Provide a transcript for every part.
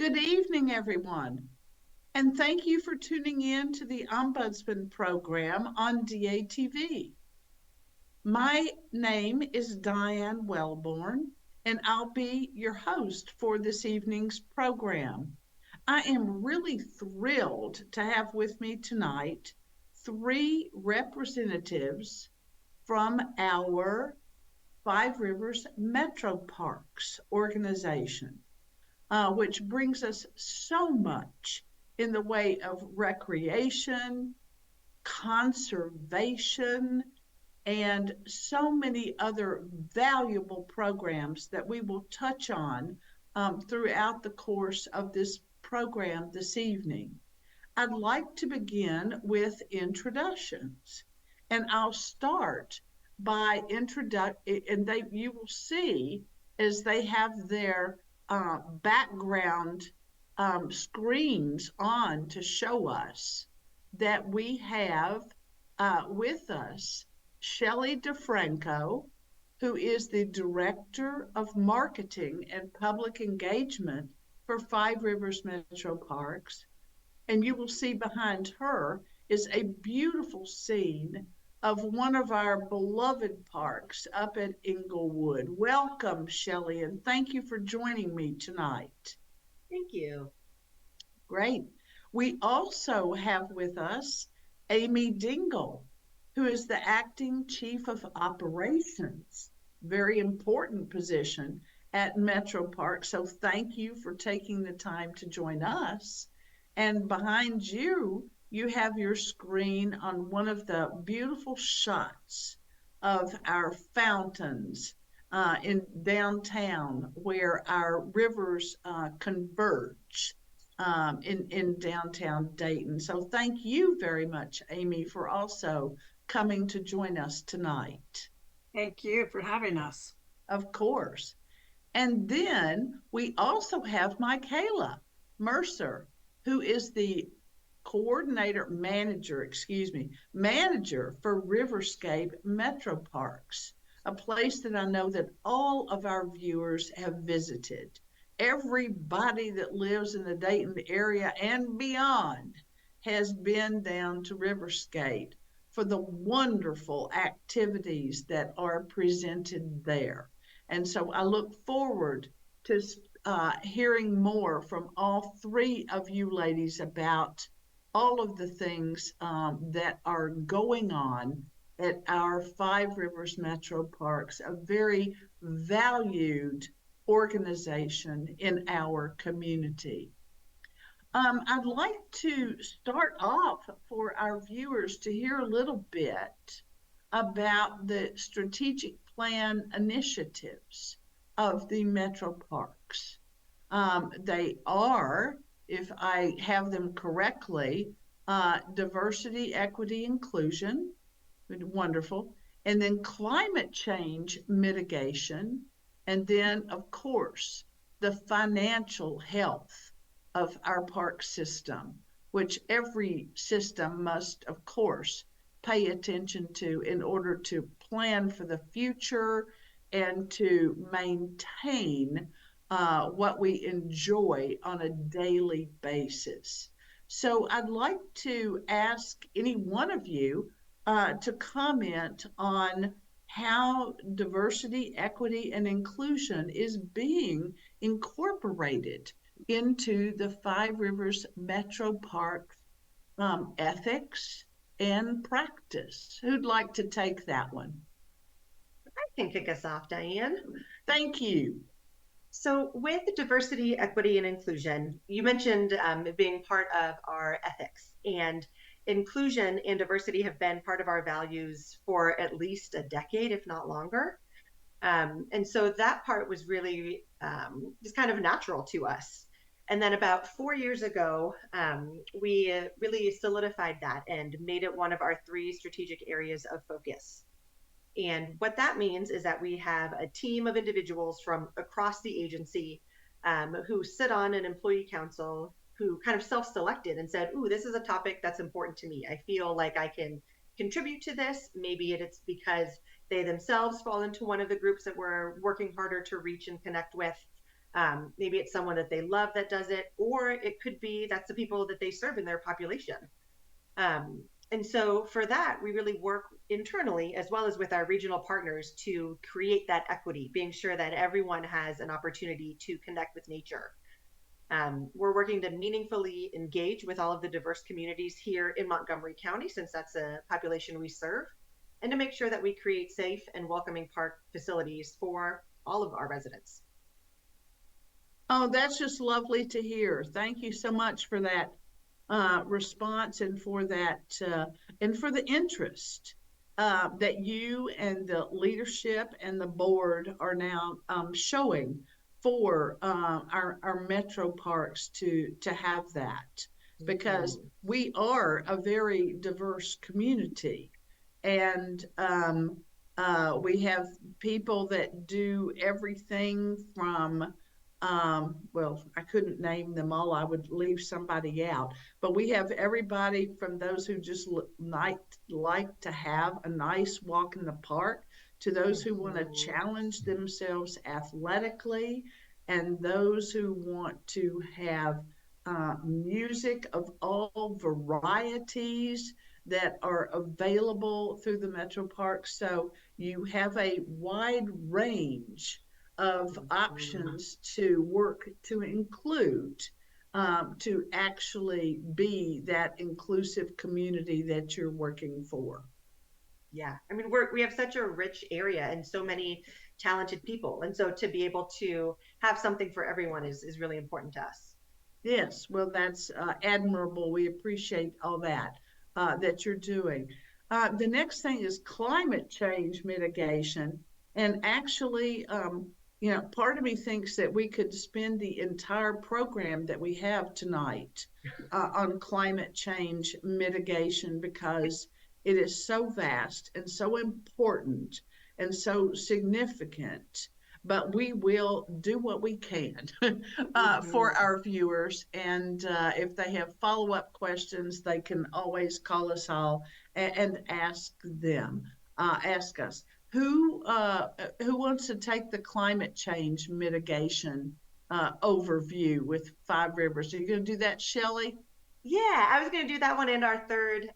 Good evening, everyone, and thank you for tuning in to the Ombudsman program on DATV. My name is Diane Welborn, and I'll be your host for this evening's program. I am really thrilled to have with me tonight three representatives from our Five Rivers MetroParks organization, which brings us so much in the way of recreation, conservation, and so many other valuable programs that we will touch on throughout the course of this program this evening. I'd like to begin with introductions, and I'll start by and you will see as they have their background screens on to show us that we have with us Shelli DiFranco, who is the Director of Marketing and Public Engagement for Five Rivers Metro Parks. And you will see behind her is a beautiful scene of one of our beloved parks up at Inglewood. Welcome, Shelli, and thank you for joining me tonight. Thank you. Great. We also have with us Amy Dingle, who is the acting chief of operations, very important position at Metro Park. So thank you for taking the time to join us. And behind you, you have your screen on one of the beautiful shots of our fountains in downtown where our rivers converge in downtown Dayton. So thank you very much, Amy, for also coming to join us tonight. Thank you for having us. Of course. And then we also have MyKaelah Mercer, who is the manager for RiverScape MetroParks, a place that I know that all of our viewers have visited. Everybody that lives in the Dayton area and beyond has been down to RiverScape for the wonderful activities that are presented there. And so I look forward to hearing more from all three of you ladies about all of the things that are going on at our Five Rivers Metro Parks, a very valued organization in our community. I'd like to start off for our viewers to hear a little bit about the strategic plan initiatives of the Metro Parks. They are, if I have them correctly, diversity, equity, inclusion, wonderful, and then climate change mitigation, and then, of course, the financial health of our park system, which every system must, of course, pay attention to in order to plan for the future and to maintain what we enjoy on a daily basis. So I'd like to ask any one of you to comment on how diversity, equity, and inclusion is being incorporated into the Five Rivers Metro Parks ethics and practice. Who'd like to take that one? I can kick us off, Diane. Thank you. So with diversity, equity, and inclusion, you mentioned it being part of our ethics, and inclusion and diversity have been part of our values for at least a decade, if not longer. And so that part was really just kind of natural to us. And then about 4 years ago, we really solidified that and made it one of our three strategic areas of focus. And what that means is that we have a team of individuals from across the agency who sit on an employee council who kind of self-selected and said, ooh, this is a topic that's important to me. I feel like I can contribute to this. Maybe it's because they themselves fall into one of the groups that we're working harder to reach and connect with. Maybe it's someone that they love that does it, or it could be that's the people that they serve in their population. And so for that, we really work internally as well as with our regional partners to create that equity, being sure that everyone has an opportunity to connect with nature. We're working to meaningfully engage with all of the diverse communities here in Montgomery County, since that's a population we serve, and to make sure that we create safe and welcoming park facilities for all of our residents. Oh, that's just lovely to hear. Thank you so much for that response and for that and for the interest that you and the leadership and the board are now showing for our metro parks to have that, because we are a very diverse community, and we have people that do everything from well, I couldn't name them all. I would leave somebody out. But we have everybody from those who just like to have a nice walk in the park, to those who want to challenge themselves athletically, and those who want to have music of all varieties that are available through the Metro Park. So you have a wide range of options to work to include, to actually be that inclusive community that you're working for. Yeah, I mean, we have such a rich area and so many talented people, and so to be able to have something for everyone is really important to us. Yes, well, that's admirable. We appreciate all that that you're doing. The next thing is climate change mitigation, and actually, part of me thinks that we could spend the entire program that we have tonight on climate change mitigation, because it is so vast and so important and so significant. But we will do what we can for our viewers. And if they have follow-up questions, they can always call us all and ask them, ask us. Who wants to take the climate change mitigation overview with Five Rivers? Are you going to do that, Shelli? Yeah, I was going to do that one in our third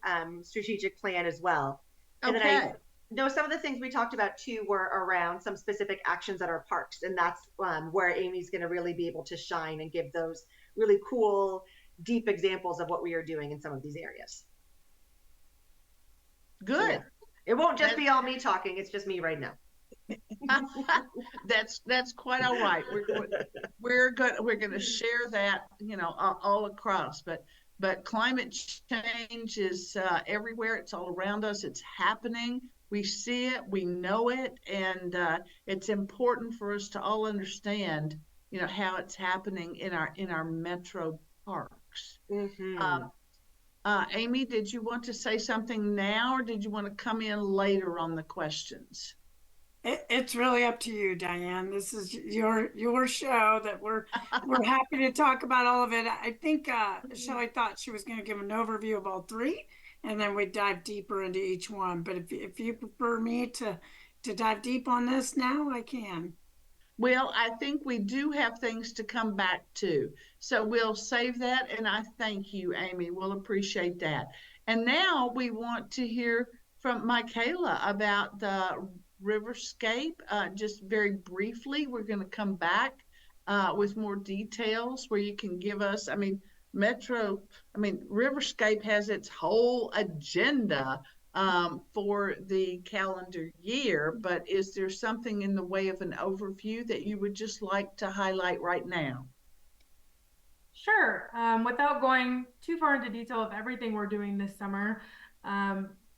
strategic plan as well. And then I know some of the things we talked about too were around some specific actions at our parks, and that's where Amy's going to really be able to shine and give those really cool, deep examples of what we are doing in some of these areas. Good. So, yeah. It won't just be all me talking. It's just me right now. That's quite all right. We're going to share that, all across. But climate change is everywhere. It's all around us. It's happening. We see it. We know it, and it's important for us to all understand, how it's happening in our metro parks. Amy, did you want to say something now, or did you want to come in later on the questions? It's really up to you, Diane. This is your show that we're happy to talk about all of it. I think Shelli thought she was going to give an overview of all three, and then we'd dive deeper into each one. But if you prefer me to dive deep on this now, I can. Well, I think we do have things to come back to. So we'll save that, and I thank you, Amy. We'll appreciate that. And now we want to hear from MyKaelah about the RiverScape. Just very briefly, we're going to come back with more details where you can give us, RiverScape has its whole agenda for the calendar year, but is there something in the way of an overview that you would just like to highlight right now? Sure. Without going too far into detail of everything we're doing this summer,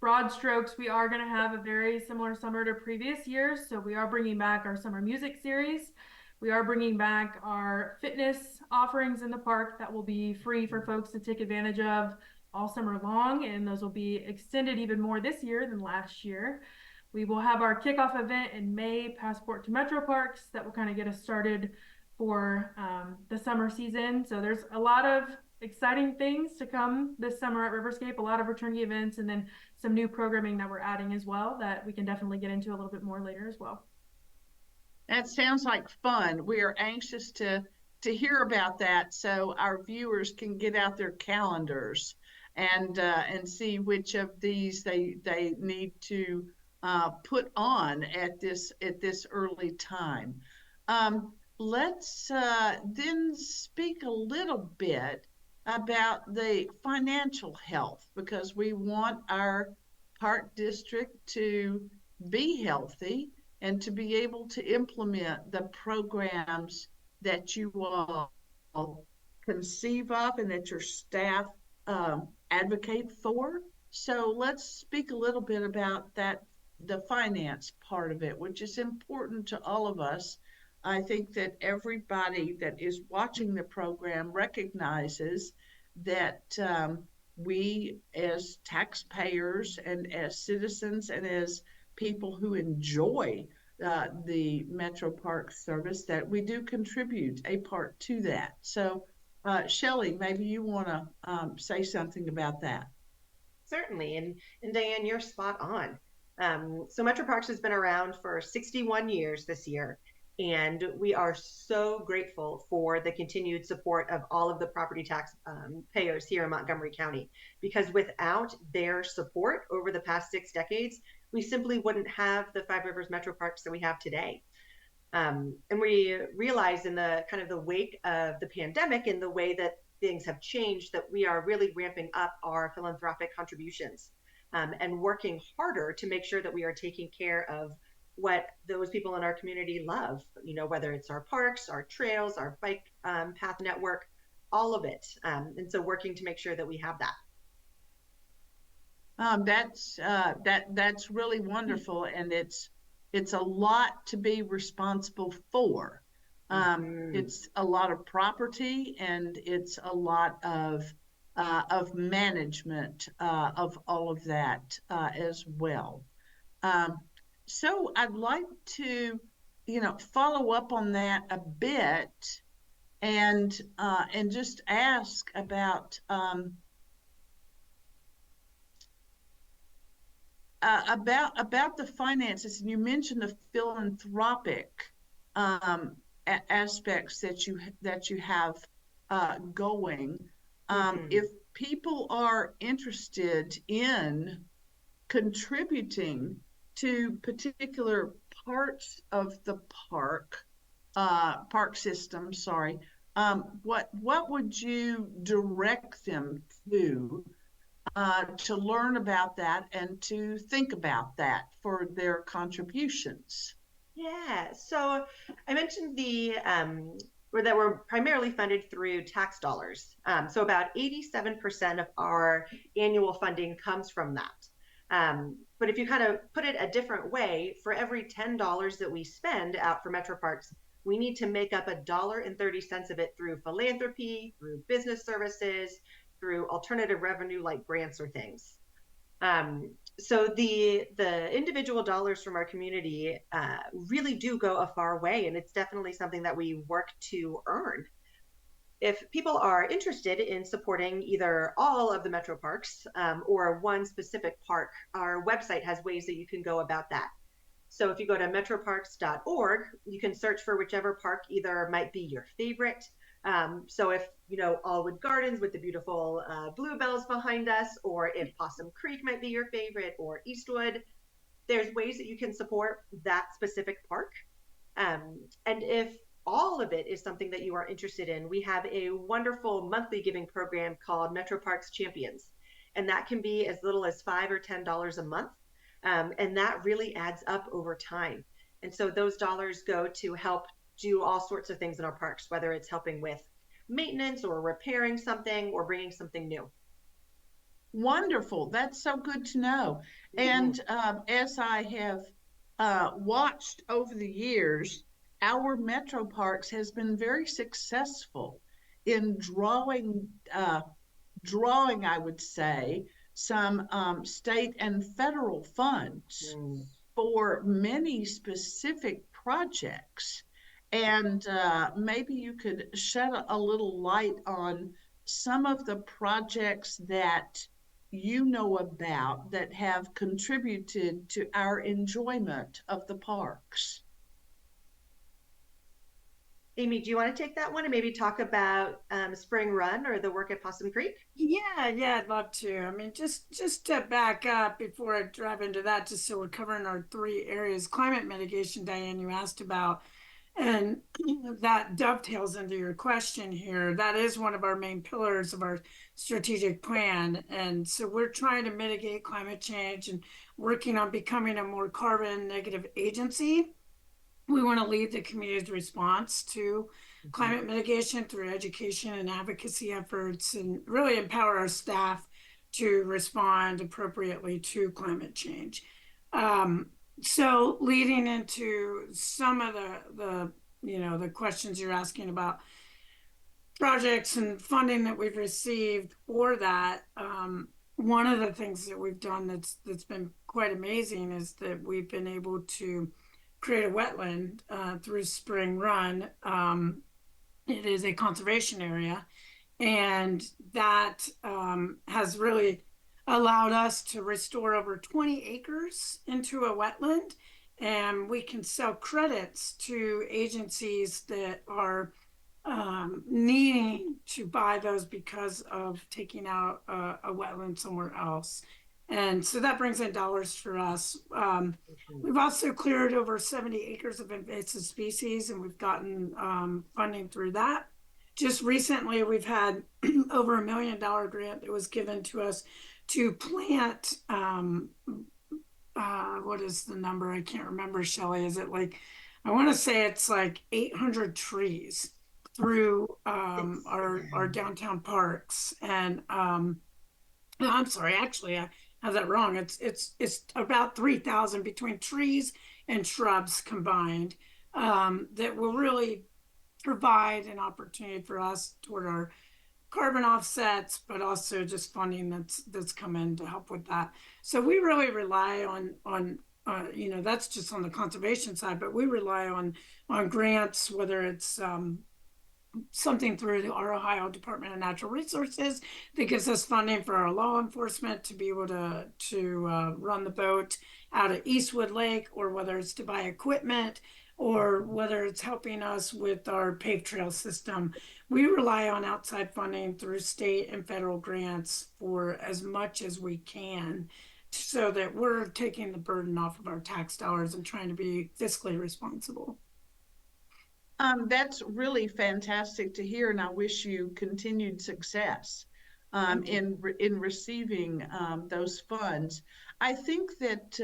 broad strokes, we are going to have a very similar summer to previous years. So we are bringing back our summer music series. We are bringing back our fitness offerings in the park that will be free for folks to take advantage of all summer long, and those will be extended even more this year than last year. We will have our kickoff event in May, Passport to MetroParks, that will kind of get us started for the summer season. So there's a lot of exciting things to come this summer at RiverScape, a lot of returning events, and then some new programming that we're adding as well that we can definitely get into a little bit more later as well. That sounds like fun. We are anxious to hear about that so our viewers can get out their calendars and see which of these they need to put on at this early time. Let's then speak a little bit about the financial health because we want our park district to be healthy and to be able to implement the programs that you all conceive of and that your staff advocate for. So let's speak a little bit about that, the finance part of it, which is important to all of us. I think that everybody that is watching the program recognizes that we, as taxpayers and as citizens and as people who enjoy the MetroParks service, that we do contribute a part to that. So, Shelli, maybe you want to say something about that. Certainly. And Diane, you're spot on. So MetroParks has been around for 61 years this year, and we are so grateful for the continued support of all of the property tax payers here in Montgomery County, because without their support over the past 6 decades, we simply wouldn't have the Five Rivers MetroParks that we have today. And we realize in the kind of the wake of the pandemic and the way that things have changed that we are really ramping up our philanthropic contributions and working harder to make sure that we are taking care of what those people in our community love, you know, whether it's our parks, our trails, our bike path network, all of it. And so working to make sure that we have that. That's really wonderful, and it's a lot to be responsible for. It's a lot of property, and it's a lot of management of all of that as well. So I'd like to, follow up on that a bit, and just ask about the finances. And you mentioned the philanthropic aspects that you have going. If people are interested in contributing to particular parts of the park system, sorry, what would you direct them to learn about that and to think about that for their contributions? Yeah, so I mentioned that we're primarily funded through tax dollars. So about 87% of our annual funding comes from that. But if you kind of put it a different way, for every $10 that we spend out for MetroParks, we need to make up $1.30 of it through philanthropy, through business services, through alternative revenue like grants or things. So the individual dollars from our community really do go a far way, and it's definitely something that we work to earn. If people are interested in supporting either all of the MetroParks or one specific park, our website has ways that you can go about that. So if you go to metroparks.org, you can search for whichever park either might be your favorite. So if, Allwood Gardens with the beautiful bluebells behind us, or if Possum Creek might be your favorite, or Eastwood, there's ways that you can support that specific park. And if all of it is something that you are interested in, we have a wonderful monthly giving program called MetroParks Champions. And that can be as little as $5 or $10 a month. And that really adds up over time. And so those dollars go to help do all sorts of things in our parks, whether it's helping with maintenance or repairing something or bringing something new. Wonderful. That's so good to know. And as I have watched over the years, our MetroParks has been very successful in drawing, I would say, some state and federal funds for many specific projects. And maybe you could shed a little light on some of the projects that you know about that have contributed to our enjoyment of the parks. Amy, do you want to take that one and maybe talk about Spring Run or the work at Possum Creek? Yeah, I'd love to. I mean, just to back up before I dive into that, just so we're covering our three areas. Climate mitigation, Diane, you asked about, and that dovetails into your question here. That is one of our main pillars of our strategic plan. And so we're trying to mitigate climate change and working on becoming a more carbon negative agency. We want to lead the community's response to climate mitigation through education and advocacy efforts, and really empower our staff to respond appropriately to climate change. So leading into some of the questions you're asking about projects and funding that we've received for that, one of the things that we've done that's been quite amazing is that we've been able to create a wetland through Spring Run. It is a conservation area, and that has really allowed us to restore over 20 acres into a wetland, and we can sell credits to agencies that are needing to buy those because of taking out a wetland somewhere else. And so that brings in dollars for us. We've also cleared over 70 acres of invasive species, and we've gotten funding through that. Just recently, we've had over $1 million grant that was given to us to plant. What is the number? I can't remember, Shelli. Is it like, I want to say it's like 800 trees through our downtown parks. And no, I'm sorry, actually, I have that wrong. It's about 3,000 between trees and shrubs combined, that will really provide an opportunity for us toward our carbon offsets, but also just funding that's come in to help with that. So we really rely on that's just on the conservation side, but we rely on grants, whether it's something through our Ohio Department of Natural Resources that gives us funding for our law enforcement to be able to run the boat out at Eastwood Lake, or whether it's to buy equipment, or whether it's helping us with our paved trail system. We rely on outside funding through state and federal grants for as much as we can, so that we're taking the burden off of our tax dollars and trying to be fiscally responsible. That's really fantastic to hear, and I wish you continued success in receiving those funds. I think that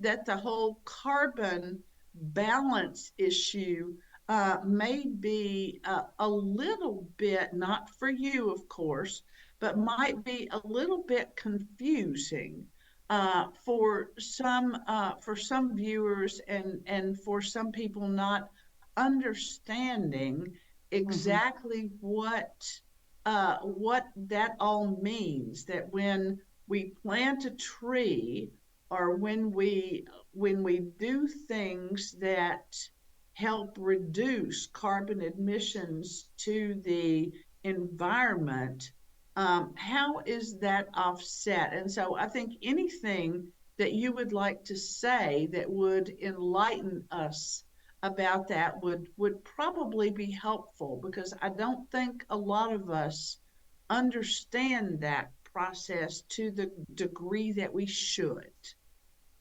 that the whole carbon balance issue may be a little bit, not for you, of course, but might be a little bit confusing for some viewers, and for some people not understanding exactly what that all means. That when we plant a tree, or when we do things that help reduce carbon emissions to the environment, how is that offset? And so I think anything that you would like to say that would enlighten us about that would probably be helpful, because I don't think a lot of us understand that process to the degree that we should.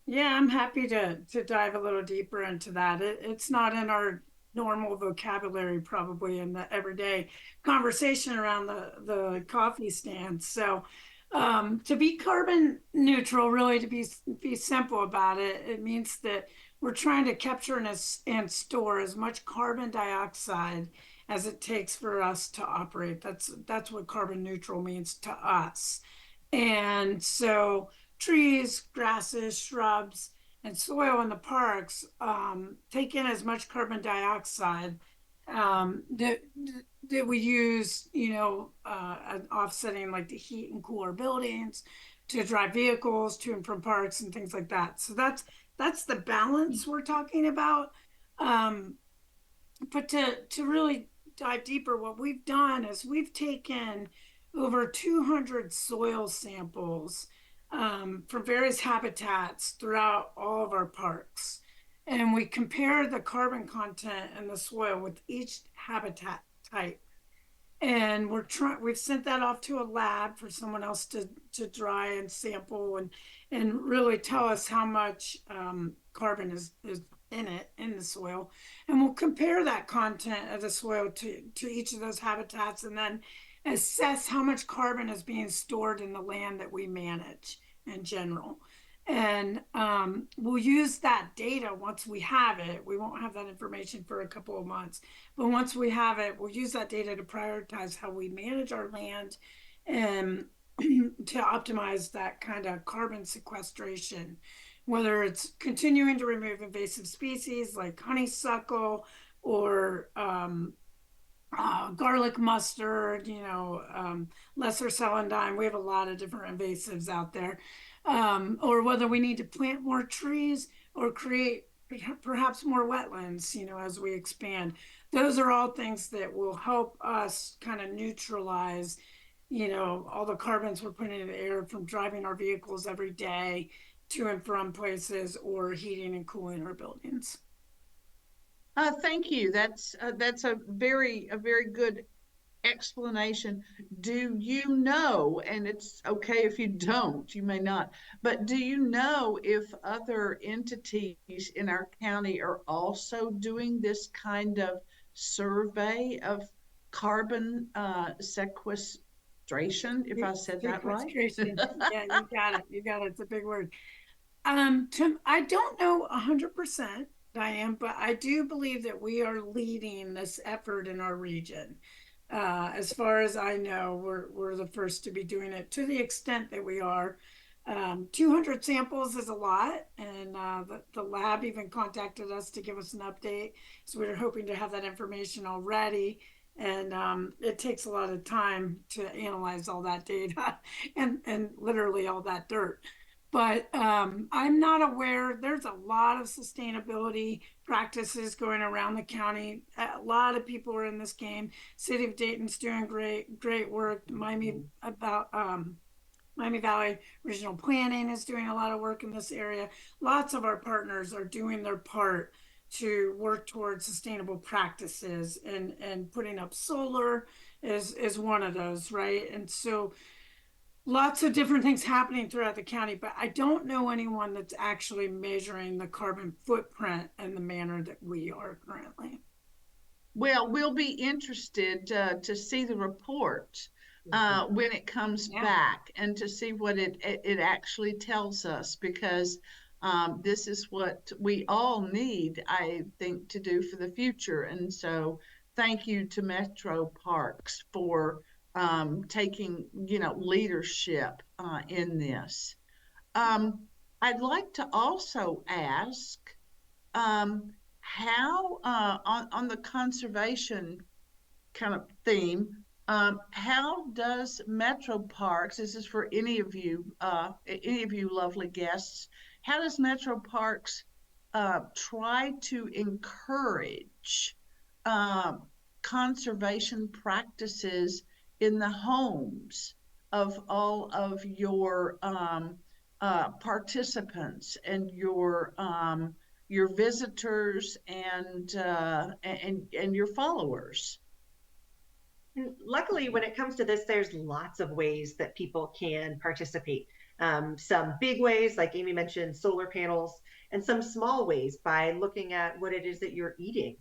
Yeah, I'm happy to dive a little deeper into that. It's not in our normal vocabulary, probably in the everyday conversation around the coffee stand. So to be carbon neutral, really, to be simple about it, it means that we're trying to capture and store as much carbon dioxide as it takes for us to operate. That's what carbon neutral means to us. And so trees, grasses, shrubs, and soil in the parks take in as much carbon dioxide that we use, offsetting like the heat and cool our buildings, to drive vehicles to and from parks and things like that. So that's the balance we're talking about. But to really dive deeper, what we've done is we've taken over 200 soil samples from various habitats throughout all of our parks. and we compare the carbon content in the soil with each habitat type. And we've sent that off to a lab for someone else to dry and sample and really tell us how much carbon is in the soil. And we'll compare that content of the soil to each of those habitats, and then assess how much carbon is being stored in the land that we manage in general. And we'll use that data once we have it. We won't have that information for a couple of months, but once we have it, we'll use that data to prioritize how we manage our land and to optimize that kind of carbon sequestration, whether it's continuing to remove invasive species like honeysuckle or garlic mustard, lesser celandine. We have a lot of different invasives out there. Or whether we need to plant more trees or create perhaps more wetlands, as we expand. Those are all things that will help us kind of neutralize, all the carbons we're putting in the air from driving our vehicles every day to and from places or heating and cooling our buildings. Thank you. That's a very good explanation. Do you know, and it's okay if you don't, you may not, but do you know if other entities in our county are also doing this kind of survey of carbon sequestration, if I said that right? Yeah, you got it. You got it. It's a big word. Tim, I don't know 100%, Diane, but I do believe that we are leading this effort in our region. As far as I know, we're the first to be doing it to the extent that we are. 200 samples is a lot, and the lab even contacted us to give us an update. So we were hoping to have that information already. And it takes a lot of time to analyze all that data and literally all that dirt. But I'm not aware. There's a lot of sustainability practices going around the county. A lot of people are in this game. City of Dayton's doing great work. Miami Valley Regional Planning is doing a lot of work in this area. Lots of our partners are doing their part to work towards sustainable practices, and putting up solar is one of those, right? And so lots of different things happening throughout the county, but I don't know anyone that's actually measuring the carbon footprint in the manner that we are currently. Well, we'll be interested to see the report when it comes back, and to see what it actually tells us, because this is what we all need, I think, to do for the future. And so thank you to MetroParks for taking, leadership in this. I'd like to also ask how, on the conservation kind of theme, how does MetroParks, this is for any of you lovely guests, how does MetroParks try to encourage conservation practices in the homes of all of your participants and your visitors and your followers? Luckily, when it comes to this, there's lots of ways that people can participate. Some big ways, like Amy mentioned, solar panels, and some small ways by looking at what it is that you're eating.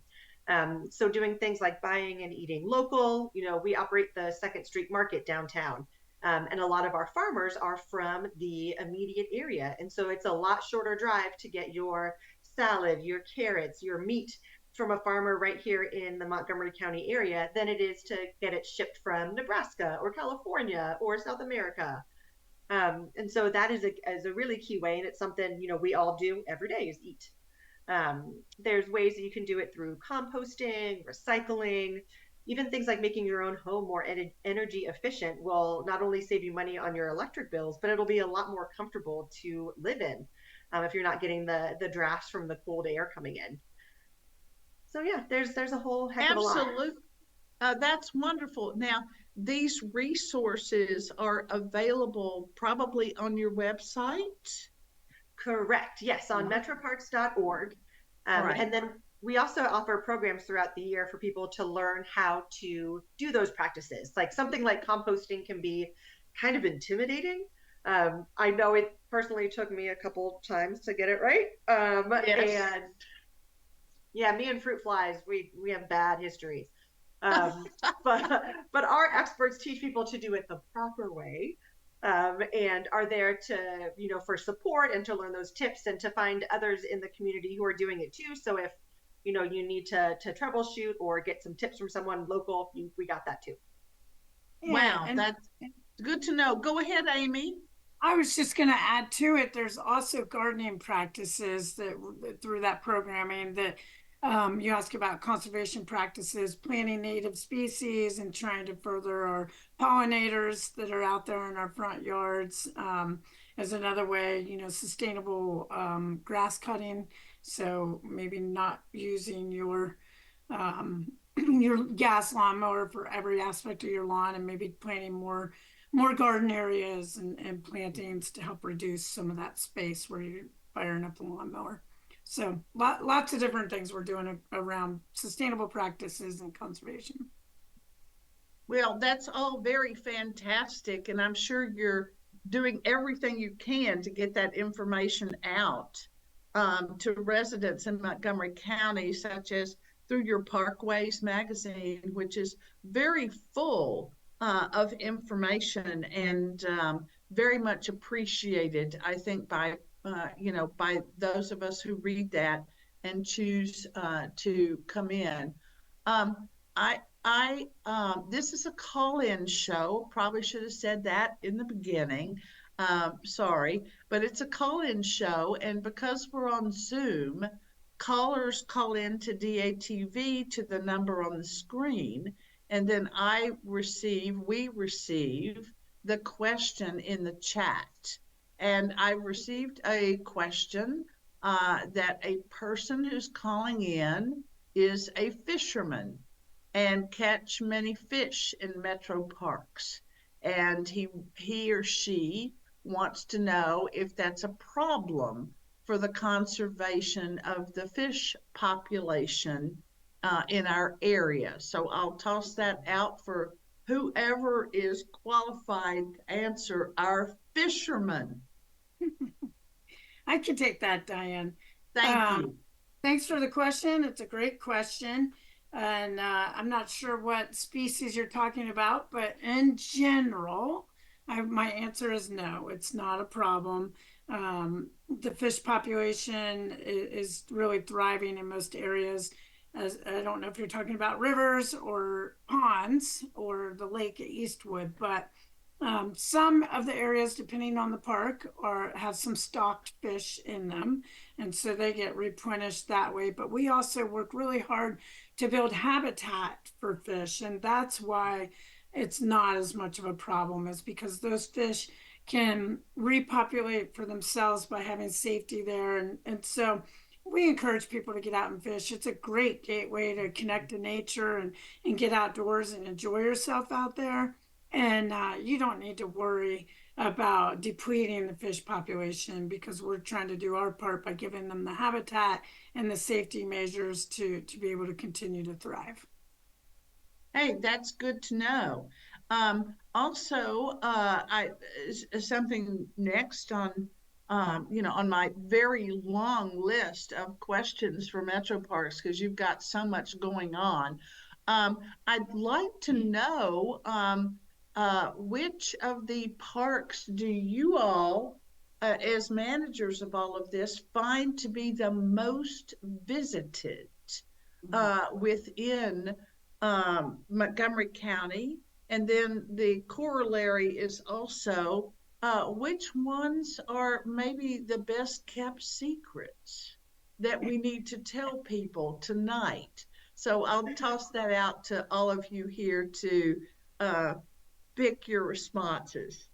So doing things like buying and eating local. We operate the 2nd Street Market downtown, and a lot of our farmers are from the immediate area. And so it's a lot shorter drive to get your salad, your carrots, your meat from a farmer right here in the Montgomery County area than it is to get it shipped from Nebraska or California or South America. And so that is a really key way, and it's something we all do every day, is eat. There's ways that you can do it through composting, recycling, even things like making your own home more energy efficient will not only save you money on your electric bills, but it'll be a lot more comfortable to live in if you're not getting the drafts from the cold air coming in. So yeah, there's a whole heck of a lot. Absolutely. That's wonderful. Now, these resources are available probably on your website? Correct. Yes, on metroparks.org. Right. And then we also offer programs throughout the year for people to learn how to do those practices. Like something like composting can be kind of intimidating. I know it personally took me a couple times to get it right. Yes. And yeah, me and fruit flies, we have bad histories. Um, but our experts teach people to do it the proper way, and are there to, for support and to learn those tips and to find others in the community who are doing it too. So if you need to troubleshoot or get some tips from someone local, we got that too. Yeah, Wow, and that's good to know. Go ahead, Amy. I was just going to add to it, there's also gardening practices that through that programming that you ask about conservation practices, planting native species and trying to further our pollinators that are out there in our front yards as another way, sustainable grass cutting. So maybe not using um, your gas lawnmower for every aspect of your lawn and maybe planting more garden areas and plantings to help reduce some of that space where you're firing up the lawnmower. So lots of different things we're doing around sustainable practices and conservation. Well, that's all very fantastic, and I'm sure you're doing everything you can to get that information out to residents in Montgomery County, such as through your Parkways magazine, which is very full of information and very much appreciated, I think, by those of us who read that and choose to come in. Um, this is a call-in show. Probably should have said that in the beginning. Sorry, but it's a call-in show, and because we're on Zoom, callers call in to DATV to the number on the screen, and then we receive the question in the chat. And I received a question that a person who's calling in is a fisherman and catch many fish in MetroParks. And he or she wants to know if that's a problem for the conservation of the fish population in our area. So I'll toss that out for whoever is qualified to answer. Our fisherman. I can take that, Diane. Thank you. Thanks for the question. It's a great question. And I'm not sure what species you're talking about, but in general, my answer is no, it's not a problem. The fish population is really thriving in most areas. As I don't know if you're talking about rivers or ponds or the lake at Eastwood, but some of the areas, depending on the park, have some stocked fish in them, and so they get replenished that way. But we also work really hard to build habitat for fish, and that's why it's not as much of a problem, is because those fish can repopulate for themselves by having safety there. And so we encourage people to get out and fish. It's a great gateway to connect to nature and get outdoors and enjoy yourself out there. And you don't need to worry about depleting the fish population, because we're trying to do our part by giving them the habitat and the safety measures to be able to continue to thrive. Hey, that's good to know. Also, something next on my very long list of questions for MetroParks, because you've got so much going on. I'd like to know which of the parks do you all, as managers of all of this, find to be the most visited within Montgomery County? And then the corollary is also which ones are maybe the best kept secrets that we need to tell people tonight? So I'll toss that out to all of you here to pick your responses.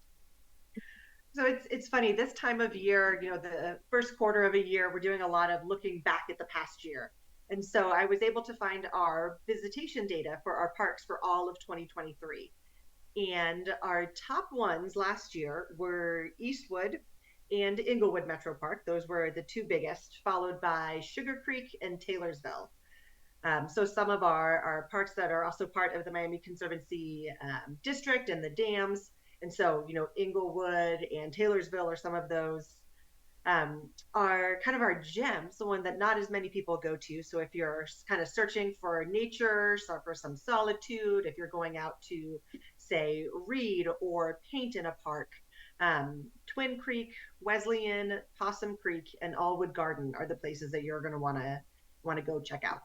So it's funny, this time of year, the first quarter of a year, we're doing a lot of looking back at the past year. And so I was able to find our visitation data for our parks for all of 2023. And our top ones last year were Eastwood and Inglewood Metro Park. Those were the two biggest, followed by Sugar Creek and Taylorsville. So some of our parks that are also part of the Miami Conservancy district and the dams. And so, Inglewood and Taylorsville are some of those are kind of our gems, the one that not as many people go to. So if you're kind of searching for nature, so for some solitude, if you're going out to, say, read or paint in a park, Twin Creek, Wesleyan, Possum Creek, and Allwood Garden are the places that you're going to want to go check out.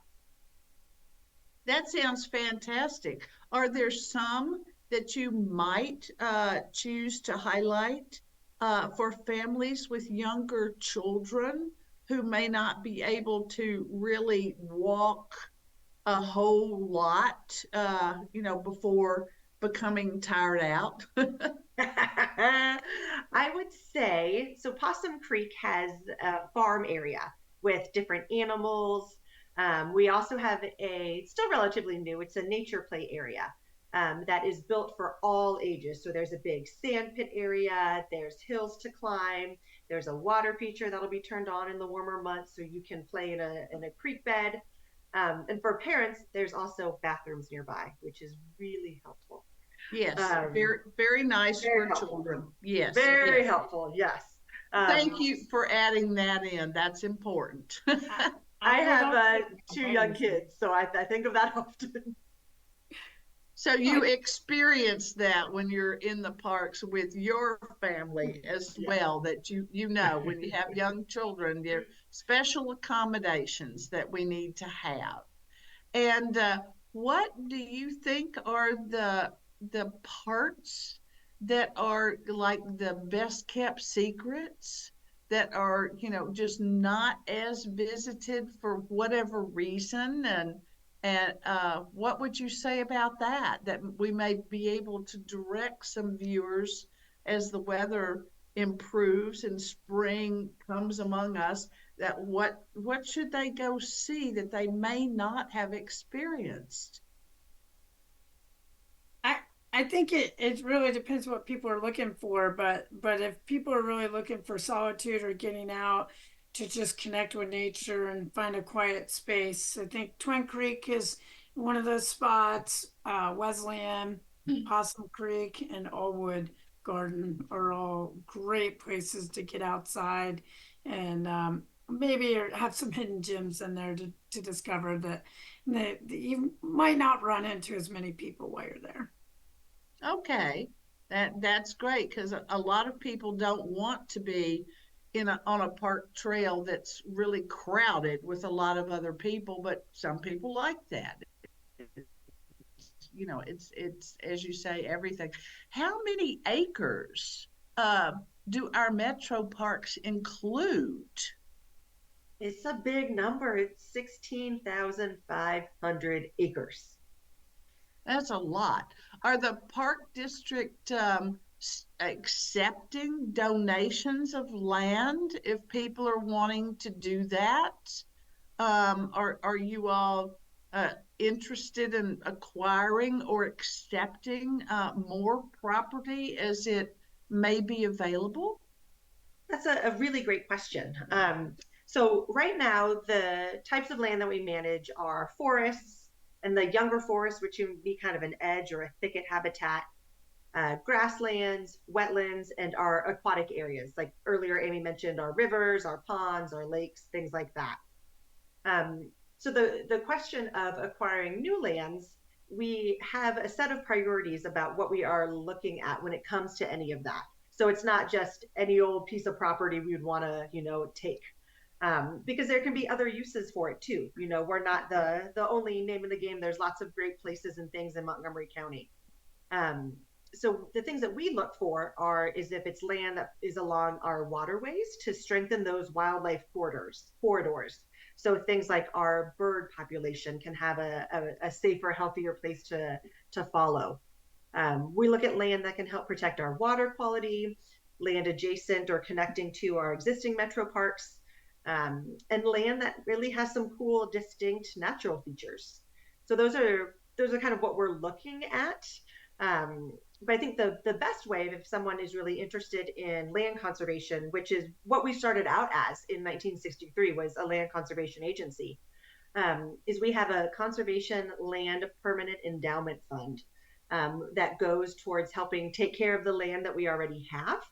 That sounds fantastic. Are there some that you might choose to highlight for families with younger children who may not be able to really walk a whole lot, before becoming tired out? I would say, so Possum Creek has a farm area with different animals. We also have it's still relatively new, it's a nature play area that is built for all ages. So there's a big sand pit area, there's hills to climb, there's a water feature that'll be turned on in the warmer months so you can play in a creek bed. And for parents, there's also bathrooms nearby, which is really helpful. Yes, very, very nice for children. Yes. Very helpful, yes. Thank you for adding that in. That's important. I have 2 young kids, so I think of that often. So you experience that when you're in the parks with your family as well, that when you have young children, there are special accommodations that we need to have. And what do you think are the parts that are like the best kept secrets that are, just not as visited for whatever reason? And what would you say about that we may be able to direct some viewers as the weather improves and spring comes among us, that what should they go see that they may not have experienced? I think it really depends what people are looking for, but if people are really looking for solitude or getting out to just connect with nature and find a quiet space, I think Twin Creek is one of those spots. Wesleyan, Possum Creek, and Allwood Garden are all great places to get outside and maybe have some hidden gems in there to discover that you might not run into as many people while you're there. Okay, that's great, because a lot of people don't want to be on a park trail that's really crowded with a lot of other people, but some people like that. It's as you say, everything. How many acres do our metro parks include? It's a big number. It's 16,500 acres. That's a lot. Are the park district accepting donations of land if people are wanting to do that? Are you all interested in acquiring or accepting more property as it may be available? That's a really great question. So right now, the types of land that we manage are forests, and the younger forests, which would be kind of an edge or a thicket habitat, grasslands, wetlands, and our aquatic areas. Like earlier, Amy mentioned our rivers, our ponds, our lakes, things like that. So the question of acquiring new lands, we have a set of priorities about what we are looking at when it comes to any of that. So it's not just any old piece of property we would want to, take. Because there can be other uses for it too. We're not the only name in the game. There's lots of great places and things in Montgomery County. So the things that we look for is if it's land that is along our waterways to strengthen those wildlife corridors. So things like our bird population can have a safer, healthier place to follow. We look at land that can help protect our water quality, land adjacent or connecting to our existing metro parks, and land that really has some cool, distinct natural features. So those are kind of what we're looking at. But I think the best way, if someone is really interested in land conservation, which is what we started out as in 1963, was a land conservation agency, is we have a conservation land permanent endowment fund that goes towards helping take care of the land that we already have,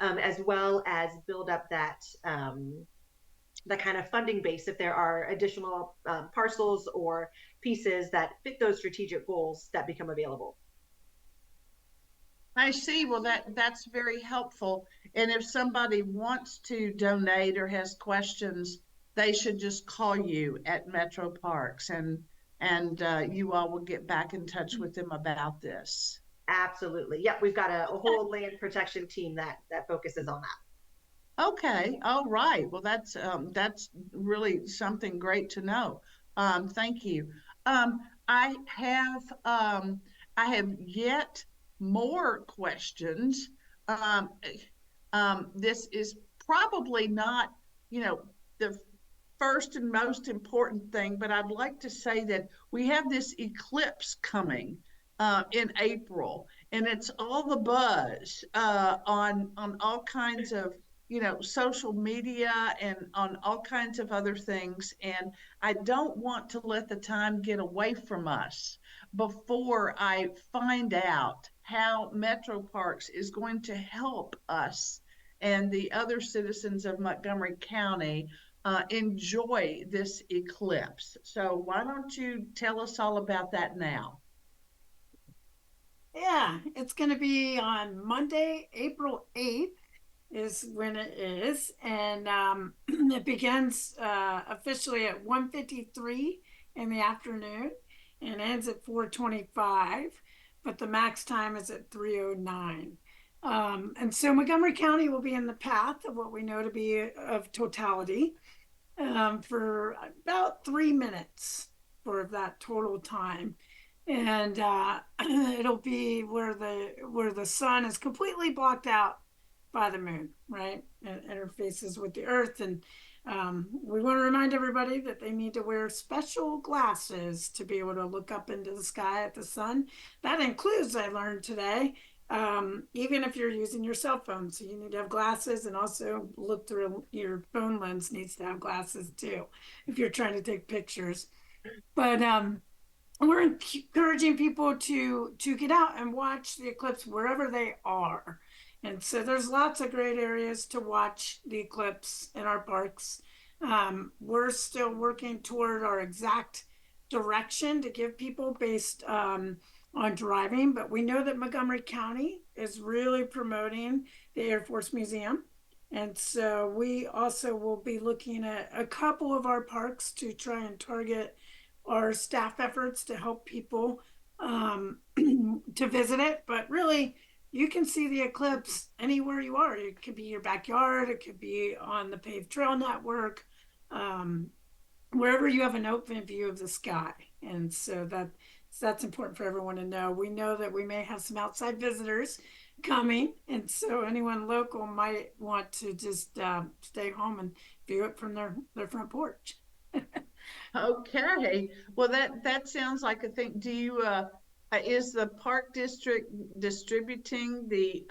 as well as build up that the kind of funding base if there are additional parcels or pieces that fit those strategic goals that become available. I see. Well, that's very helpful. And if somebody wants to donate or has questions, they should just call you at MetroParks, and you all will get back in touch with them about this. Absolutely. Yep. We've got a whole land protection team that focuses on that. Okay. All right. Well, that's really something great to know. Thank you. Um, I have I have yet more questions. Um, this is probably not, the first and most important thing, but I'd like to say that we have this eclipse coming in April, and it's all the buzz on all kinds of social media and on all kinds of other things. And I don't want to let the time get away from us before I find out how MetroParks is going to help us and the other citizens of Montgomery County enjoy this eclipse. So why don't you tell us all about that now? Yeah, it's going to be on Monday, April 8th is when it is. And it begins officially at 1:53 in the afternoon and ends at 4:25, but the max time is at 3:09. And so Montgomery County will be in the path of what we know to be of totality for about 3 minutes for that total time. And it'll be where the sun is completely blocked out by the moon, right? And interfaces with the earth. And we want to remind everybody that they need to wear special glasses to be able to look up into the sky at the sun. That includes, I learned today, even if you're using your cell phone. So you need to have glasses, and also look through your phone lens needs to have glasses too, if you're trying to take pictures. But we're encouraging people to get out and watch the eclipse wherever they are. And so there's lots of great areas to watch the eclipse in our parks. We're still working toward our exact direction to give people based on driving, but we know that Montgomery County is really promoting the Air Force Museum. And so we also will be looking at a couple of our parks to try and target our staff efforts to help people to visit it. But really, you can see the eclipse anywhere you are. It could be your backyard, it could be on the paved trail network, wherever you have an open view of the sky. And so that's important for everyone to know. We know that we may have some outside visitors coming, and so anyone local might want to just stay home and view it from their front porch. Okay. Well, that sounds like a thing. Do you is the park district distributing the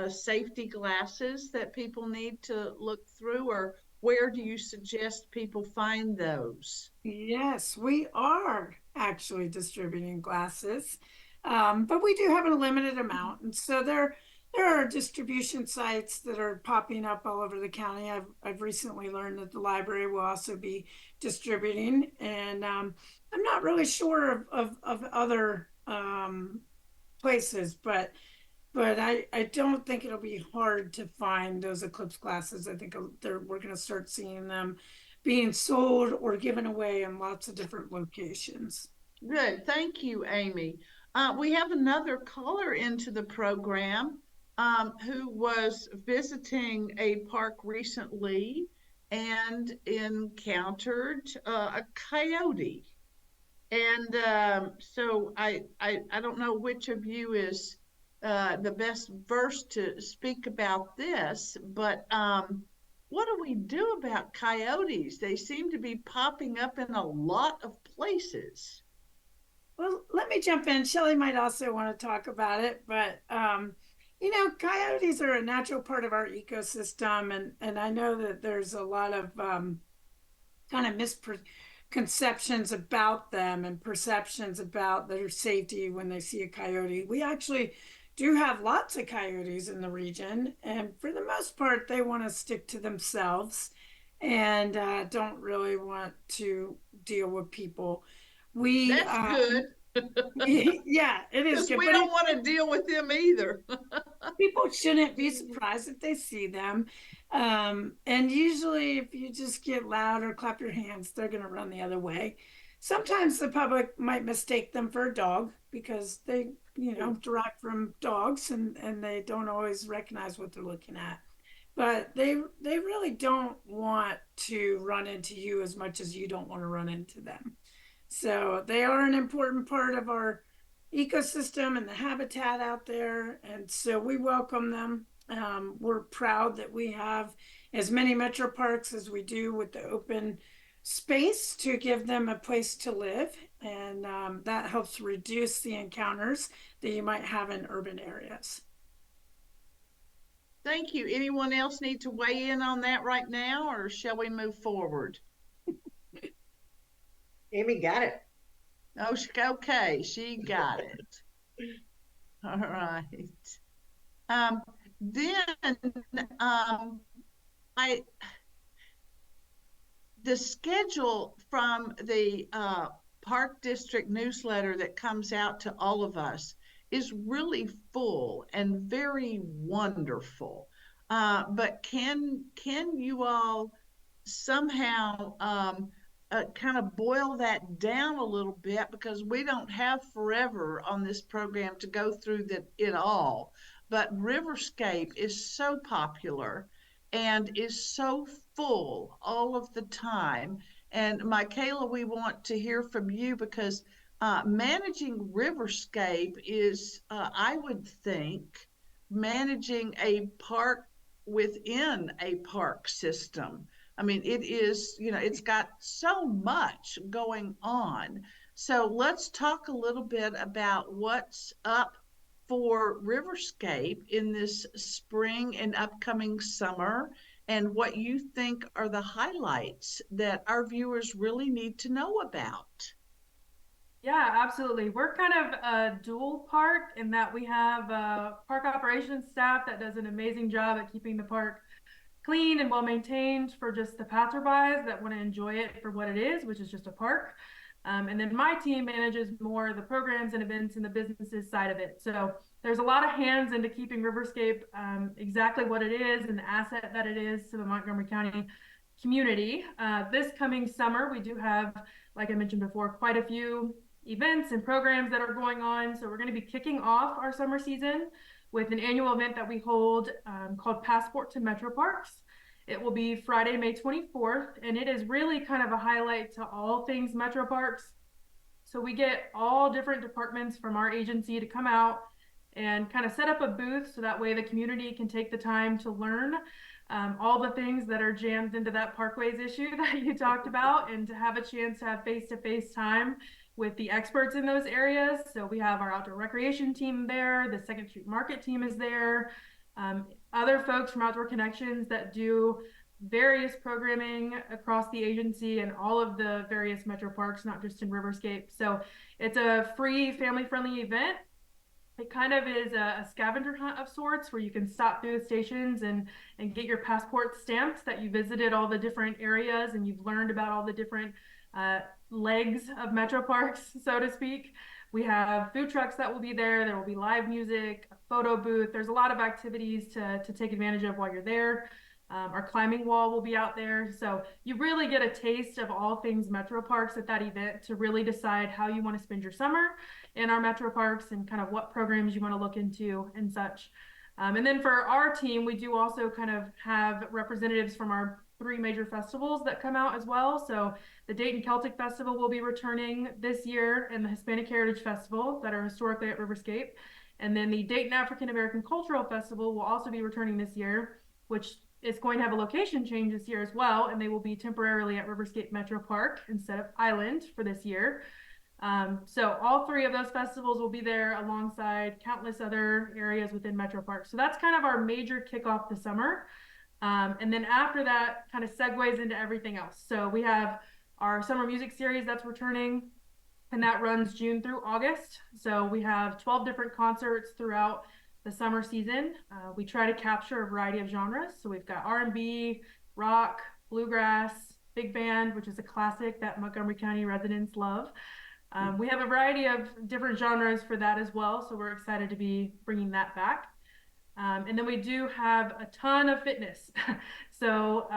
safety glasses that people need to look through, or where do you suggest people find those? Yes, we are actually distributing glasses, but we do have a limited amount, and so there are distribution sites that are popping up all over the county. I've recently learned that the library will also be distributing, and I'm not really sure of other places, but I don't think it'll be hard to find those eclipse glasses. I think we're going to start seeing them being sold or given away in lots of different locations. Good. Thank you, Amy. We have another caller into the program who was visiting a park recently and encountered a coyote. And so I don't know which of you is the best verse to speak about this, but what do we do about coyotes? They seem to be popping up in a lot of places. Well, let me jump in. Shelli might also want to talk about it, but coyotes are a natural part of our ecosystem, and I know that there's a lot of kind of misconceptions about them and perceptions about their safety when they see a coyote. We actually do have lots of coyotes in the region, and for the most part, they want to stick to themselves and don't really want to deal with people. We That's good. yeah, it is Because good, we but don't want to deal with them either. people shouldn't be surprised if they see them. And usually, if you just get loud or clap your hands, they're going to run the other way. Sometimes the public might mistake them for a dog because they, derive from dogs and they don't always recognize what they're looking at. But they really don't want to run into you as much as you don't want to run into them. So they are an important part of our ecosystem and the habitat out there. And so we welcome them. We're proud that we have as many metro parks as we do with the open space to give them a place to live. And that helps reduce the encounters that you might have in urban areas. Thank you. Anyone else need to weigh in on that right now, or shall we move forward? Amy got it. Oh, okay, she got it. All right. Then I the schedule from the Park District newsletter that comes out to all of us is really full and very wonderful. But can you all somehow kind of boil that down a little bit, because we don't have forever on this program to go through it all. But RiverScape is so popular and is so full all of the time. And MyKaelah, we want to hear from you because managing RiverScape is, I would think, managing a park within a park system. I mean, it is, it's got so much going on. So let's talk a little bit about what's up for RiverScape in this spring and upcoming summer, and what you think are the highlights that our viewers really need to know about. Yeah, absolutely. We're kind of a dual park in that we have park operations staff that does an amazing job at keeping the park clean and well maintained for just the passerbys that want to enjoy it for what it is, which is just a park. And then my team manages more the programs and events and the businesses side of it. So there's a lot of hands into keeping RiverScape exactly what it is and the asset that it is to the Montgomery County community. This coming summer, we do have, like I mentioned before, quite a few events and programs that are going on. So we're going to be kicking off our summer season with an annual event that we hold called Passport to MetroParks. It will be Friday, May 24th, and it is really kind of a highlight to all things MetroParks. So we get all different departments from our agency to come out and kind of set up a booth so that way the community can take the time to learn all the things that are jammed into that parkways issue that you talked about, and to have a chance to have face-to-face time with the experts in those areas. So we have our outdoor recreation team there, the Second Street Market team is there, other folks from Outdoor Connections that do various programming across the agency and all of the various metro parks, not just in RiverScape. So it's a free, family-friendly event. It kind of is a scavenger hunt of sorts, where you can stop through the stations and get your passport stamped that you visited all the different areas and you've learned about all the different legs of metro parks, so to speak. We have food trucks that will be there. There will be live music, a photo booth. There's a lot of activities to take advantage of while you're there. Our climbing wall will be out there. So you really get a taste of all things metro parks at that event to really decide how you want to spend your summer in our metro parks and kind of what programs you want to look into and such. And then for our team, we do also kind of have representatives from our 3 major festivals that come out as well. So the Dayton Celtic Festival will be returning this year, and the Hispanic Heritage Festival that are historically at RiverScape. And then the Dayton African American Cultural Festival will also be returning this year, which is going to have a location change this year as well, and they will be temporarily at RiverScape Metro Park instead of Island for this year. So all three of those festivals will be there alongside countless other areas within MetroParks. So that's kind of our major kickoff this summer. And then after that kind of segues into everything else. So we have our summer music series that's returning, and that runs June through August. So we have 12 different concerts throughout the summer season. We try to capture a variety of genres. So we've got R&B, rock, bluegrass, big band, which is a classic that Montgomery County residents love. We have a variety of different genres for that as well. So we're excited to be bringing that back. And then we do have a ton of fitness. So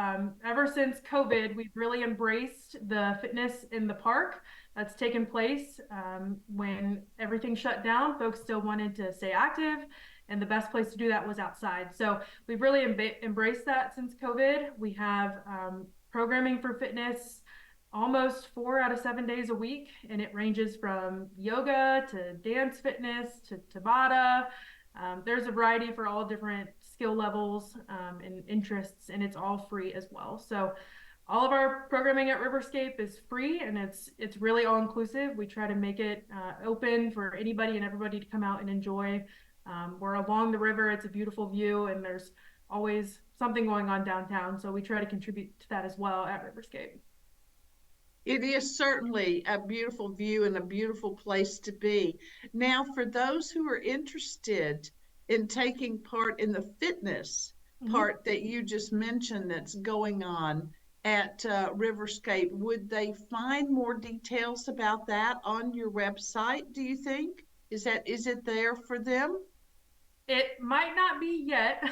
ever since COVID, we've really embraced the fitness in the park that's taken place. When everything shut down, folks still wanted to stay active, and the best place to do that was outside. So we've really embraced that since COVID. We have programming for fitness almost 4 out of 7 days a week, and it ranges from yoga to dance fitness to Tabata. There's a variety for all different skill levels and interests, and it's all free as well. So all of our programming at RiverScape is free, and it's really all inclusive. We try to make it open for anybody and everybody to come out and enjoy. We're along the river. It's a beautiful view, and there's always something going on downtown. So we try to contribute to that as well at RiverScape. It is certainly a beautiful view and a beautiful place to be. Now, for those who are interested in taking part in the fitness part that you just mentioned that's going on at RiverScape, would they find more details about that on your website, do you think? Is it there for them? It might not be yet,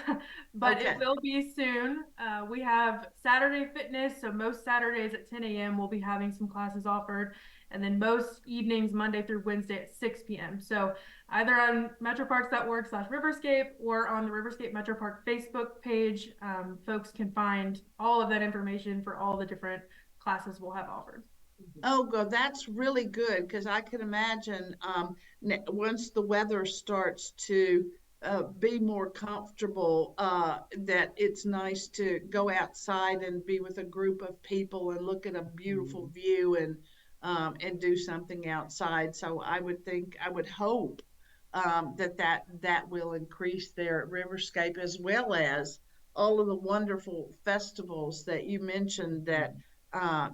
but Okay. it will be soon. We have Saturday fitness, so most Saturdays at 10 a.m. we'll be having some classes offered, and then most evenings, Monday through Wednesday at 6 p.m. So either on metroparks.org/RiverScape or on the RiverScape MetroPark Facebook page, folks can find all of that information for all the different classes we'll have offered. Oh, God, that's really good, because I can imagine once the weather starts to be more comfortable, that it's nice to go outside and be with a group of people and look at a beautiful view and do something outside. So I would hope that will increase there at RiverScape, as well as all of the wonderful festivals that you mentioned that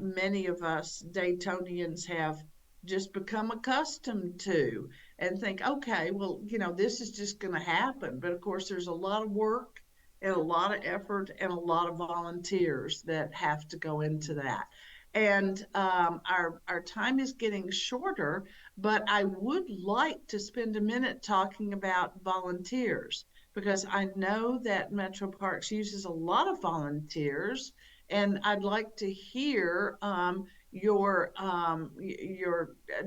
many of us Daytonians have just become accustomed to, and think, okay, well, this is just going to happen. But of course, there's a lot of work and a lot of effort and a lot of volunteers that have to go into that. And our time is getting shorter, but I would like to spend a minute talking about volunteers, because I know that MetroParks uses a lot of volunteers, and I'd like to hear your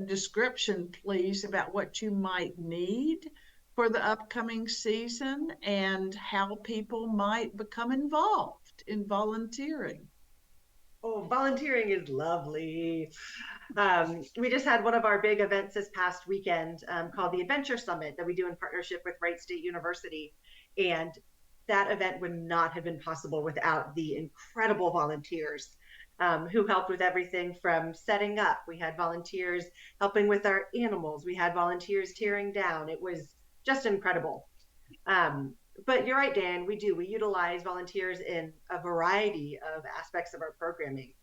description, please, about what you might need for the upcoming season and how people might become involved in volunteering. Oh, volunteering is lovely. We just had one of our big events this past weekend called the Adventure Summit that we do in partnership with Wright State University. And that event would not have been possible without the incredible volunteers who helped with everything from setting up. We had volunteers helping with our animals. We had volunteers tearing down. It was just incredible. But you're right, Dan, we utilize volunteers in a variety of aspects of our programming.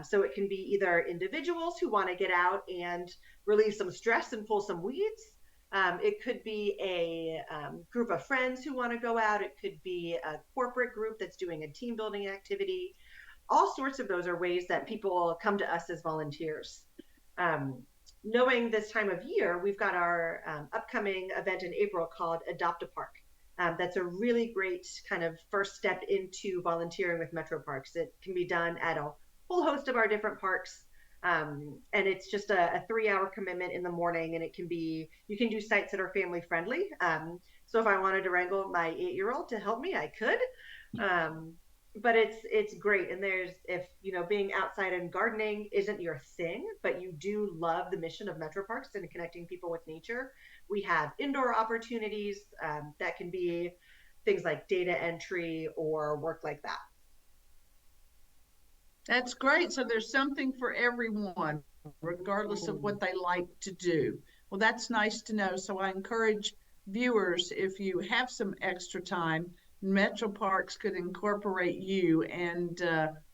So it can be either individuals who want to get out and relieve some stress and pull some weeds. It could be a group of friends who want to go out. It could be a corporate group that's doing a team building activity. All sorts of those are ways that people come to us as volunteers. Knowing this time of year, we've got our upcoming event in April called Adopt a Park. That's a really great kind of first step into volunteering with MetroParks. It can be done at a whole host of our different parks. And it's just a 3-hour commitment in the morning, and you can do sites that are family friendly. So if I wanted to wrangle my 8-year-old to help me, I could. But it's great. And if being outside and gardening isn't your thing, but you do love the mission of MetroParks and connecting people with nature, we have indoor opportunities that can be things like data entry or work like that. That's great. So there's something for everyone. regardless of what they like to do. Well, that's nice to know. So I encourage viewers, if you have some extra time, MetroParks could incorporate you, and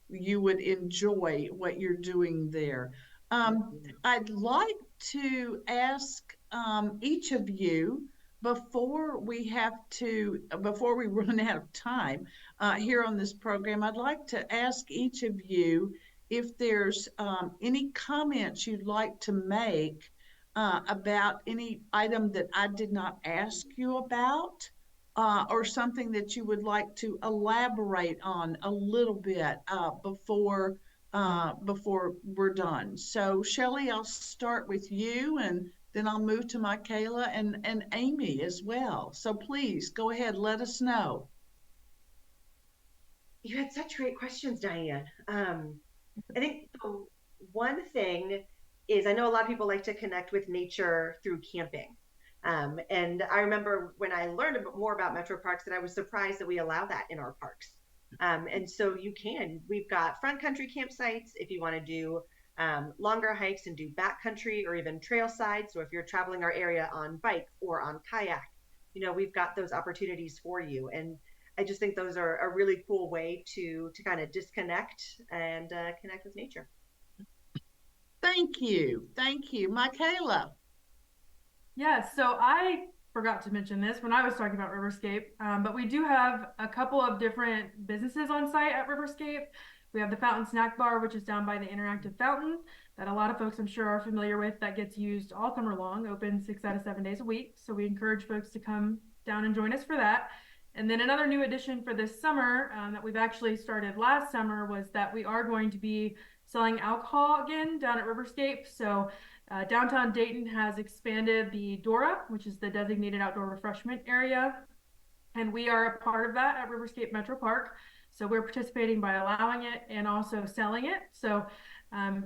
you would enjoy what you're doing there. I'd like to ask each of you, before we run out of time here on this program, I'd like to ask each of you if there's any comments you'd like to make about any item that I did not ask you about, or something that you would like to elaborate on a little bit before we're done. So, Shelli, I'll start with you, and then I'll move to MyKaelah and Amy as well. So please go ahead, let us know. You had such great questions, Diane. I think the one thing is I know a lot of people like to connect with nature through camping. And I remember when I learned more about MetroParks that I was surprised that we allow that in our parks. And so we've got front country campsites if you want to do longer hikes and do backcountry or even trail side. So if you're traveling our area on bike or on kayak, we've got those opportunities for you. And I just think those are a really cool way to kind of disconnect and connect with nature. Thank you. MyKaelah. Yeah, so I forgot to mention this when I was talking about RiverScape, but we do have a couple of different businesses on site at RiverScape. We have the Fountain Snack Bar, which is down by the interactive fountain that a lot of folks I'm sure are familiar with, that gets used all summer long, open 6 out of 7 days a week. So we encourage folks to come down and join us for that. And then another new addition for this summer that we've actually started last summer was that we are going to be selling alcohol again down at RiverScape. So downtown Dayton has expanded the DORA, which is the designated outdoor refreshment area. And we are a part of that at RiverScape Metro Park. So we're participating by allowing it and also selling it. So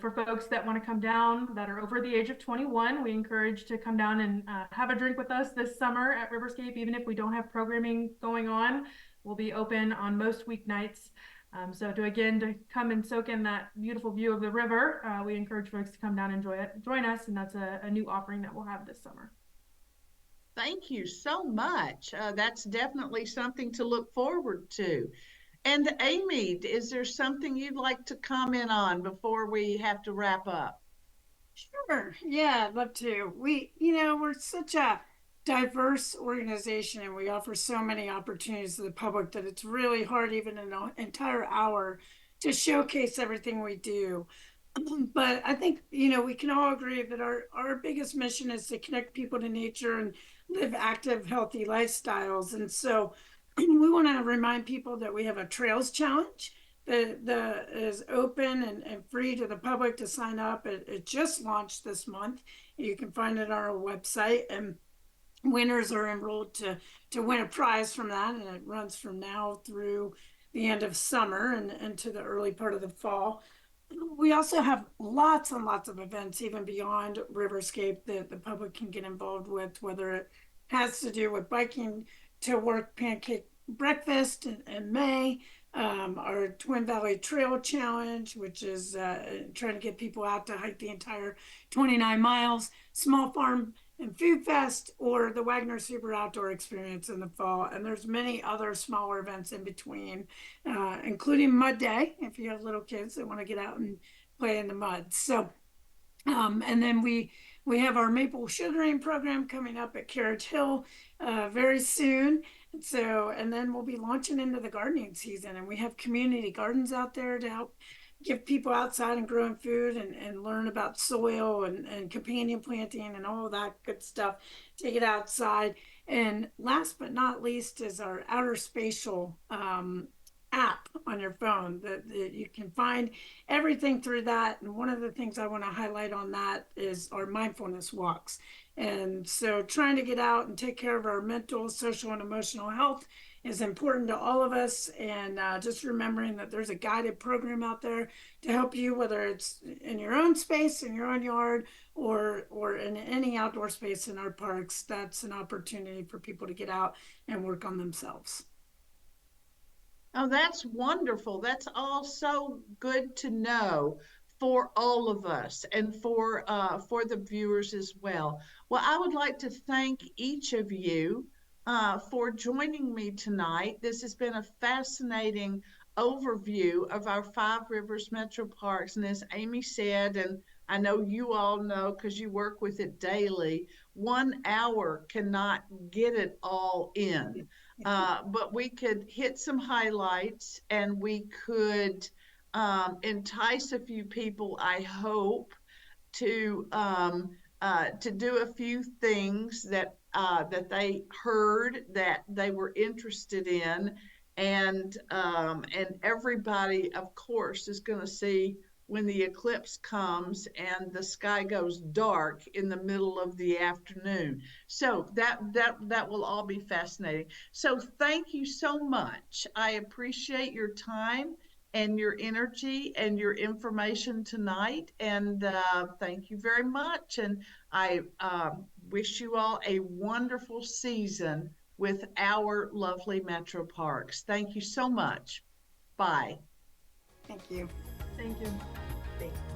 for folks that want to come down that are over the age of 21, we encourage to come down and have a drink with us this summer at RiverScape. Even if we don't have programming going on, we'll be open on most weeknights. So to come and soak in that beautiful view of the river, we encourage folks to come down and join us. And that's a new offering that we'll have this summer. Thank you so much. That's definitely something to look forward to. And Amy, is there something you'd like to comment on before we have to wrap up? Sure. Yeah, I'd love to. We're such a diverse organization and we offer so many opportunities to the public that it's really hard, even in an entire hour, to showcase everything we do. But I think, we can all agree that our biggest mission is to connect people to nature and live active, healthy lifestyles. And so we want to remind people that we have a Trails Challenge that is open and free to the public to sign up. It just launched this month. You can find it on our website, and winners are enrolled to win a prize from that. And it runs from now through the end of summer and to the early part of the fall. We also have lots and lots of events, even beyond RiverScape, that the public can get involved with, whether it has to do with biking to work pancake breakfast in May, our Twin Valley Trail Challenge, which is trying to get people out to hike the entire 29 miles, Small Farm and Food Fest, or the Wagner Super Outdoor Experience in the fall. And there's many other smaller events in between, including Mud Day, if you have little kids that want to get out and play in the mud. So, and then we have our maple sugaring program coming up at Carriage Hill very soon. And then we'll be launching into the gardening season, and we have community gardens out there to help give people outside and growing food and learn about soil and companion planting and all that good stuff to get outside. And last but not least is our outer spatial app on your phone that you can find everything through that. And one of the things I want to highlight on that is our mindfulness walks. And so trying to get out and take care of our mental, social, and emotional health is important to all of us. And just remembering that there's a guided program out there to help you, whether it's in your own space, in your own yard, or in any outdoor space in our parks. That's an opportunity for people to get out and work on themselves. Oh, that's wonderful. That's all so good to know for all of us and for the viewers as well. Well, I would like to thank each of you for joining me tonight. This has been a fascinating overview of our Five Rivers Metro Parks. And as Amy said, and I know you all know because you work with it daily, 1 hour cannot get it all in. But we could hit some highlights and we could entice a few people, I hope, to do a few things that they heard that they were interested in, and everybody, of course, is going to see when the eclipse comes and the sky goes dark in the middle of the afternoon. So that will all be fascinating. So thank you so much. I appreciate your time and your energy and your information tonight. And thank you very much. And I wish you all a wonderful season with our lovely Metro Parks. Thank you so much. Bye. Thank you. Thank you. Thanks.